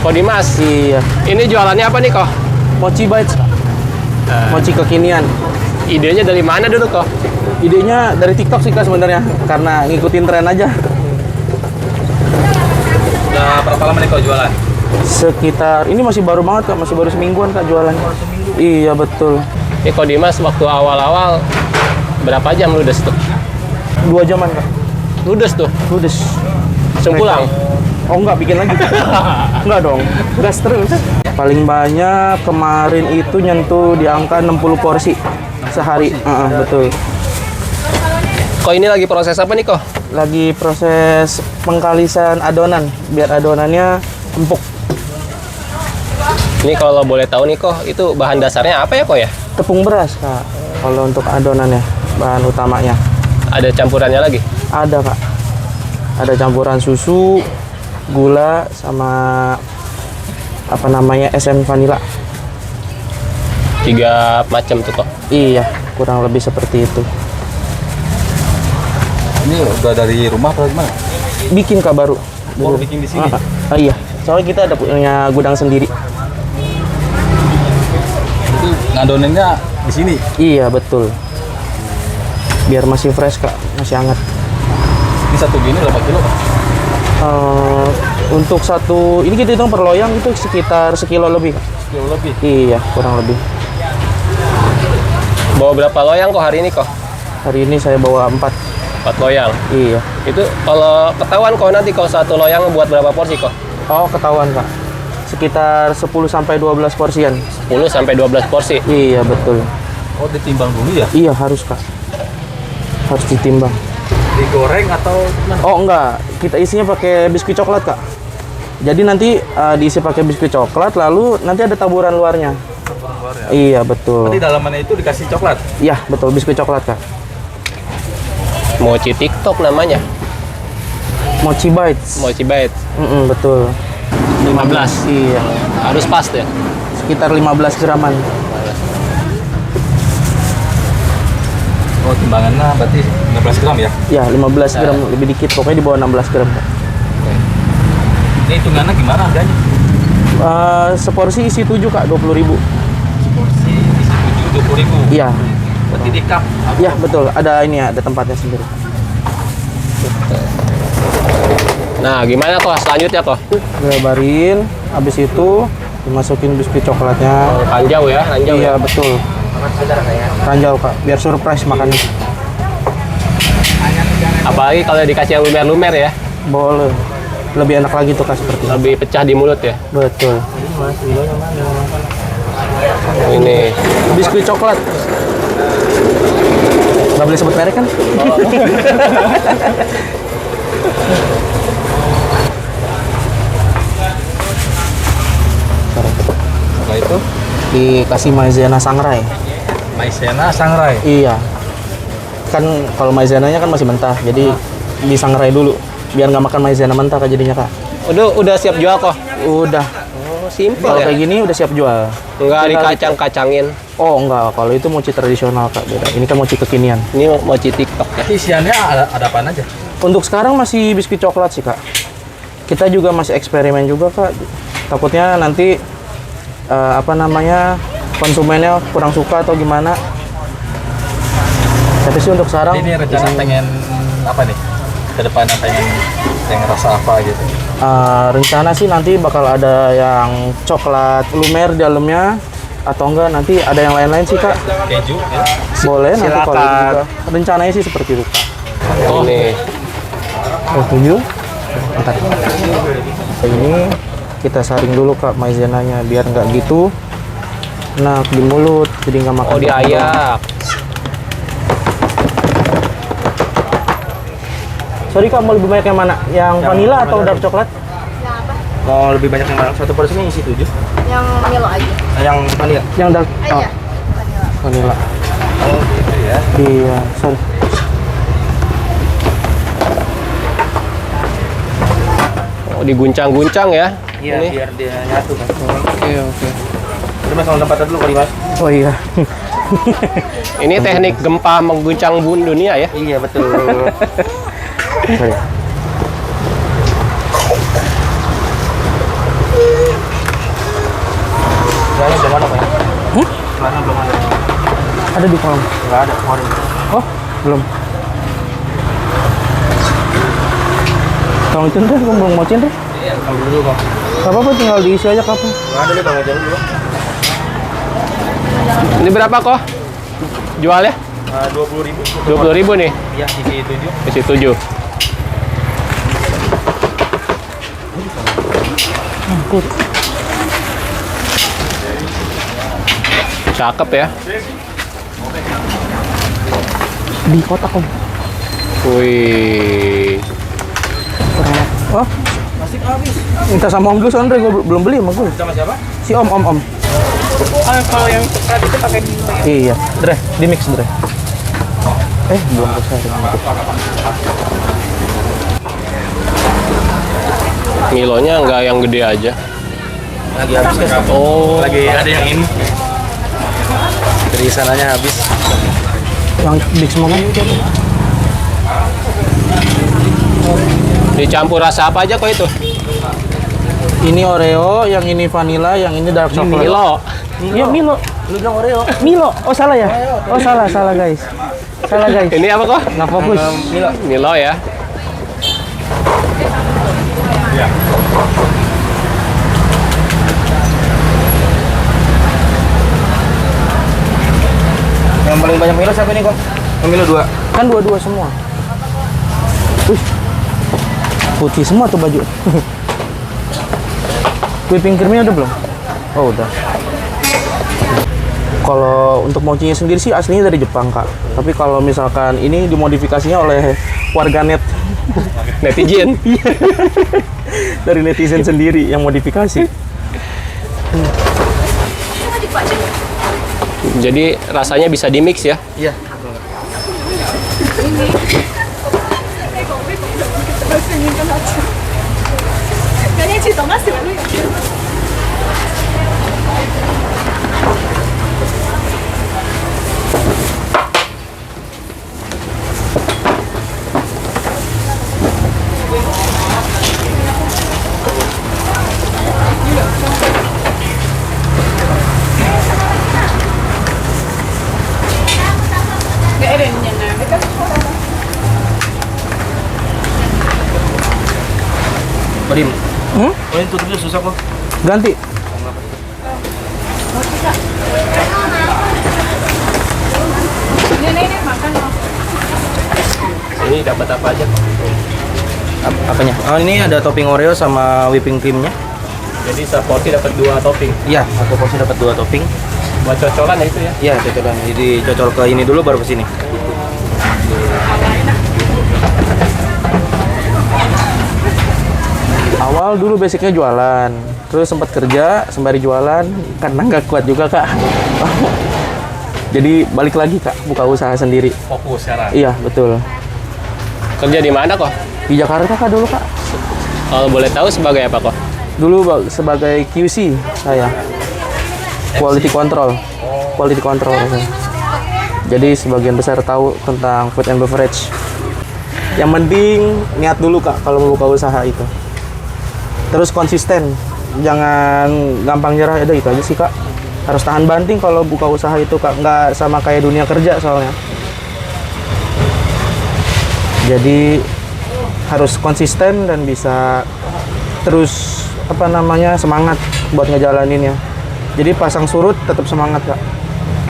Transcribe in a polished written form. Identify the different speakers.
Speaker 1: Ko Dimas.
Speaker 2: Iya.
Speaker 1: Ini jualannya apa nih kok?
Speaker 2: Mochi bites, Kak. Mochi kekinian.
Speaker 1: Idenya dari mana dulu kok?
Speaker 2: Idenya dari TikTok sih Kak sebenarnya, karena ngikutin tren aja.
Speaker 3: Udah berapa lama nih kau jualan?
Speaker 2: Sekitar ini masih baru banget Kak, masih baru semingguan Kak jualan. Iya betul.
Speaker 1: Ini Ko Dimas waktu awal-awal berapa jam ludes tuh?
Speaker 2: 2 jaman Kak.
Speaker 1: Ludes tuh.
Speaker 2: Ludes.
Speaker 1: Langsung pulang.
Speaker 2: Oh enggak, bikin lagi. Enggak dong, gas terus. Paling banyak kemarin itu nyentuh di angka 60 porsi sehari. Betul.
Speaker 1: Kok ini lagi proses apa nih kok?
Speaker 2: Lagi proses pengkalisan adonan, biar adonannya empuk.
Speaker 1: Ini kalau boleh tahu nih kok, itu bahan dasarnya apa ya kok ya?
Speaker 2: Tepung beras Kak, kalau untuk adonannya, bahan utamanya.
Speaker 1: Ada campurannya lagi?
Speaker 2: Ada Kak, ada campuran susu, gula, sama apa namanya, esen vanila.
Speaker 1: 3 macam tuh kok.
Speaker 2: Iya, kurang lebih seperti itu.
Speaker 3: Ini udah dari rumah atau gimana?
Speaker 2: Bikin Kak baru.
Speaker 3: Baru bikin di sini?
Speaker 2: Iya, soalnya kita ada punya gudang sendiri.
Speaker 3: Itu ngadoninnya di sini?
Speaker 2: Iya, betul. Biar masih fresh Kak, masih hangat.
Speaker 3: Ini satu gini berapa kilo Pak?
Speaker 2: Untuk satu, ini kita hitung per loyang itu sekitar sekilo lebih Kak.
Speaker 3: Sekilo lebih?
Speaker 2: Iya, kurang lebih.
Speaker 1: Bawa berapa loyang kok hari ini kok?
Speaker 2: Hari ini saya bawa 4.
Speaker 1: 4 loyang.
Speaker 2: Iya.
Speaker 1: Itu kalau ketahuan kok nanti kalau satu loyang buat berapa porsi kok?
Speaker 2: Oh, ketahuan Kak. Sekitar 10 sampai 12 porsian.
Speaker 1: 10 sampai 12 porsi.
Speaker 2: Iya, betul.
Speaker 3: Oh, ditimbang dulu ya?
Speaker 2: Iya, harus Kak. Harus ditimbang.
Speaker 3: Digoreng atau gimana?
Speaker 2: Oh, enggak. Kita isinya pakai biskuit coklat, Kak. Jadi nanti diisi pakai biskuit coklat, lalu nanti ada taburan luarnya.
Speaker 3: Taburan luar ya?
Speaker 2: Iya, betul.
Speaker 3: Nanti dalamannya itu dikasih coklat?
Speaker 2: Iya, betul. Biskuit coklat, Kak.
Speaker 1: Mochi TikTok namanya.
Speaker 2: Mochi bites.
Speaker 1: Mochi Bite.
Speaker 2: Betul.
Speaker 1: 15.
Speaker 2: Iya.
Speaker 1: Harus pas tuh ya.
Speaker 2: Sekitar 15 graman.
Speaker 3: Oh, timbangannya berarti 15 gram ya?
Speaker 2: Ya, 15 gram lebih dikit. Pokoknya di bawah 16 gram, Kak.
Speaker 3: Ini hitungannya gimana harganya?
Speaker 2: Seporsi isi 7, Kak, 20.000.
Speaker 3: Porsi isi 7, 20.000.
Speaker 2: Iya.
Speaker 3: Berarti di cup?
Speaker 2: Iya, betul. Ada ini ya, ada tempatnya sendiri.
Speaker 1: Nah, gimana kok selanjutnya kok?
Speaker 2: Gabarin, habis itu dimasukin biskuit coklatnya.
Speaker 1: Ranjau ya, ranjau
Speaker 2: Iya,
Speaker 1: ya.
Speaker 2: betul. Ranjau, Kak, biar surprise makannya.
Speaker 1: Apalagi kalau dikasih yang lumer-lumer ya,
Speaker 2: Boleh. Lebih enak lagi tuh, Kak, seperti itu.
Speaker 1: lebih pecah di mulut ya.
Speaker 2: Betul.
Speaker 1: Ini.
Speaker 2: Biskuit coklat. Nggak boleh sebut merek kan?
Speaker 3: Setelah itu
Speaker 2: Dikasih maizena sangrai.
Speaker 3: maizena sangrai.
Speaker 2: Iya. Kan kalau maizenanya kan masih mentah, jadi disangrai dulu. Biar nggak makan maizena mentah Kak, jadinya, Kak.
Speaker 1: Udah siap jual kok.
Speaker 2: Udah.
Speaker 1: Oh, simpel
Speaker 2: Kalau
Speaker 1: ya.
Speaker 2: kayak gini udah siap jual.
Speaker 1: Enggak
Speaker 2: Tinggal
Speaker 1: dikacang-kacangin.
Speaker 2: Oh, enggak. Kalau itu mochi tradisional, Kak, beda. Ini kan mochi kekinian.
Speaker 1: Ini mochi TikTok ya.
Speaker 3: Tapi isiannya ada apaan aja?
Speaker 2: Untuk sekarang masih biskuit coklat sih, Kak. Kita juga masih eksperimen juga, Kak. Takutnya nanti konsumennya kurang suka atau gimana. Tapi sih untuk sekarang
Speaker 3: Ini rencana pengen apa nih? Kedepannya pengen rasa apa gitu?
Speaker 2: rencana sih nanti bakal ada yang coklat lumer di dalamnya, atau enggak nanti ada yang lain-lain sih, Kak.
Speaker 3: Keju ya?
Speaker 2: Boleh nanti kalau
Speaker 1: Silakan.
Speaker 2: juga. Rencananya sih seperti itu, Kak.
Speaker 1: Oh, nih.
Speaker 2: Setuju? Bentar. Ini kita saring dulu, Kak, maizenanya biar nggak gitu enak di mulut, jadi nggak makan.
Speaker 1: Oh, diayak.
Speaker 2: Sorry, Kak, mau lebih banyak yang mana? Yang vanilla atau dark coklat?
Speaker 4: Yang apa?
Speaker 2: Mau lebih banyak yang mana? Satu porsinya isi 7.
Speaker 4: Yang Milo aja.
Speaker 2: Yang vanilla? Yang dark.
Speaker 4: Iya. Vanilla.
Speaker 2: Vanilla.
Speaker 3: Oh gitu ya?
Speaker 2: Iya, sorry.
Speaker 1: Oh, diguncang-guncang ya.
Speaker 2: Iya,
Speaker 1: Ini.
Speaker 2: biar dia nyatu, kan.
Speaker 1: Oke, oke.
Speaker 2: Terus Mas, kalau tempatnya dulu kali, Mas. Oh iya.
Speaker 1: Ini teknik gempa mengguncang dunia ya.
Speaker 2: Iya, betul. Sorry. Ada di kolong.
Speaker 3: Nggak ada kemarin.
Speaker 2: Oh, belum. Tolong Cendra, aku belum mau Cendra.
Speaker 3: Iya, ambil dulu bang.
Speaker 2: Gak apa-apa, tinggal diisi aja kapal.
Speaker 3: Nggak ada nih bang, aja dulu.
Speaker 1: Ini berapa kok? Jualnya?
Speaker 3: 20.000.
Speaker 1: 20.000 nih.
Speaker 3: Iya, isi 7.
Speaker 1: Isi 7.
Speaker 2: Angkut.
Speaker 1: Cakep ya.
Speaker 2: Di kotak om.
Speaker 1: Wih.
Speaker 2: Oh,
Speaker 3: Masih habis.
Speaker 2: minta sama om dulu soalnya gue belum beli sama gue.
Speaker 3: Sama siapa?
Speaker 2: Si om.
Speaker 3: Kalau yang tadi itu pakai
Speaker 2: Iya, Dre, di mix Dre. Belum selesai.
Speaker 1: Milonya nggak yang gede aja.
Speaker 3: lagi habis kan?
Speaker 1: Oh.
Speaker 3: Lagi ada yang ini. Dari sananya habis.
Speaker 2: Yang mix semua kan?
Speaker 1: Dicampur rasa apa aja kok itu?
Speaker 2: Ini Oreo, yang ini vanilla, yang ini dark chocolate.
Speaker 1: Milo.
Speaker 2: Iya Milo.
Speaker 3: Lu bilang Oreo.
Speaker 2: Milo. Oh salah ya? Oh salah guys. Salah guys.
Speaker 1: Ini apa kok?
Speaker 2: Nggak fokus.
Speaker 1: Milo ya.
Speaker 3: Yang paling banyak Milo siapa ini kok? Yang Milo 2.
Speaker 2: Kan dua-dua semua. Wih. Putih semua tuh baju. Whipping creamnya udah belum? Oh udah. Kalau untuk mochinya sendiri sih aslinya dari Jepang kak. Tapi kalau misalkan ini dimodifikasinya oleh warganet.
Speaker 1: Netizen.
Speaker 2: Dari netizen sendiri yang modifikasi.
Speaker 1: Jadi rasanya bisa di mix ya.
Speaker 3: Iya.
Speaker 2: Hmm?
Speaker 3: Badim. Oh ini tutupnya susah kok.
Speaker 2: Ganti.
Speaker 1: Ini dapat apa aja kok?
Speaker 3: Apanya? Oh ini ada topping Oreo sama whipping creamnya.
Speaker 1: Jadi seporsi dapat 2 topping.
Speaker 3: Iya, satu porsi dapat 2 topping.
Speaker 1: Buat cocolan ya itu ya.
Speaker 3: Iya, cocolan. Jadi cocol ke ini dulu baru ke sini.
Speaker 2: Awal dulu basicnya jualan, terus sempat kerja sembari jualan karena nggak kuat juga kak. Jadi balik lagi kak, buka usaha sendiri.
Speaker 1: Fokus sekarang.
Speaker 2: Iya betul.
Speaker 1: Kerja di mana kok?
Speaker 2: Di Jakarta kak dulu kak.
Speaker 1: Kalau boleh tahu sebagai apa kok?
Speaker 2: Dulu sebagai QC saya, quality control, quality control. Jadi sebagian besar tahu tentang food and beverage. Yang penting niat dulu kak kalau mau buka usaha itu. Terus konsisten, jangan gampang nyerah. Itu aja sih kak. Harus tahan banting kalau buka usaha itu kak. Nggak sama kayak dunia kerja soalnya. Jadi harus konsisten dan bisa terus semangat buat ngejalaninnya. Jadi pasang surut tetap semangat kak.